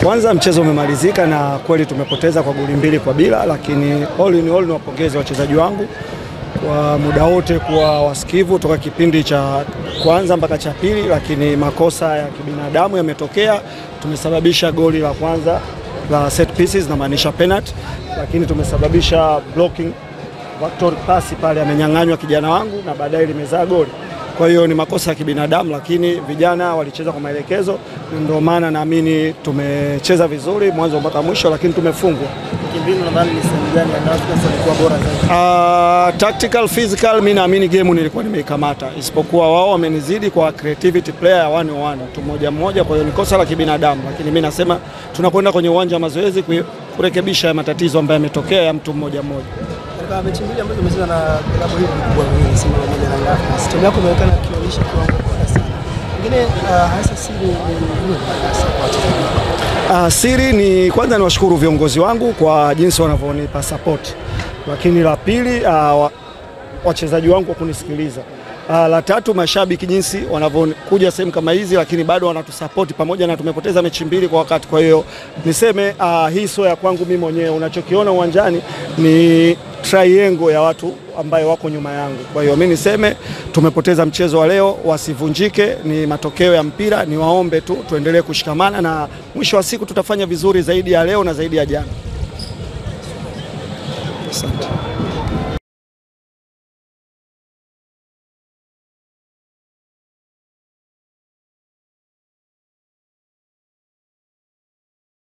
Kwanza mchezo umemalizika na kweli tumepoteza kwa goli 2-0, lakini all in all niwapongeze wachezaji wangu kwa muda wote kuwa wasikivu toka kipindi cha kwanza mpaka cha pili, lakini makosa ya kibinadamu yametokea. Tumesababisha goli la kwanza la set pieces na maanisha penalty, lakini tumesababisha blocking Victor pass pale amenyang'anywa kijana wangu na baadaye limezaa goli. Kwa hiyo ni makosa ya kibinadamu, lakini vijana walicheza kwa maelekezo, ndio maana naamini tumecheza vizuri mwanzo mpaka mwisho, lakini tumefungwa. Kimbinu nadhani ni sehemu gani ambayo ilikuwa bora zaidi? Tactical, physical, mimi naamini game nilikuwa nimeikamata, isipokuwa wao wamenizidi kwa creativity player ya 1-on-1 tu moja. Kwa hiyo ni kosa la kibinadamu, lakini mimi nasema tunakwenda kwenye uwanja wa mazoezi kurekebisha matatizo ambayo yametokea ya mtu mmoja. Katika mechi mbili ambazo umecheza na klabu hii kubwa ni Simba pamoja na Yanga, timu yako imeonekana kionyesha kiwango bora sana. Pengine hasa siri ni siri ni kwanza niwashukuru viongozi wangu kwa jinsi wanavyonipa support, lakini la pili wachezaji wangu kwa kunisikiliza, la tatu mashabiki jinsi wanavyokuja sehemu kama hizi, lakini bado wanatusupport pamoja na tumepoteza mechi mbili kwa wakati. Kwa hiyo niseme hii sio ya kwangu mimi mwenyewe, unachokiona uwanjani ni triangle ya watu ambayo wako nyuma yangu. Kwa hiyo mimi niseme tumepoteza mchezo wa leo, wasivunjike, ni matokeo ya mpira, ni waombe tu tuendelee kushikamana na mwisho wa siku tutafanya vizuri zaidi ya leo na zaidi ya jana. Asante.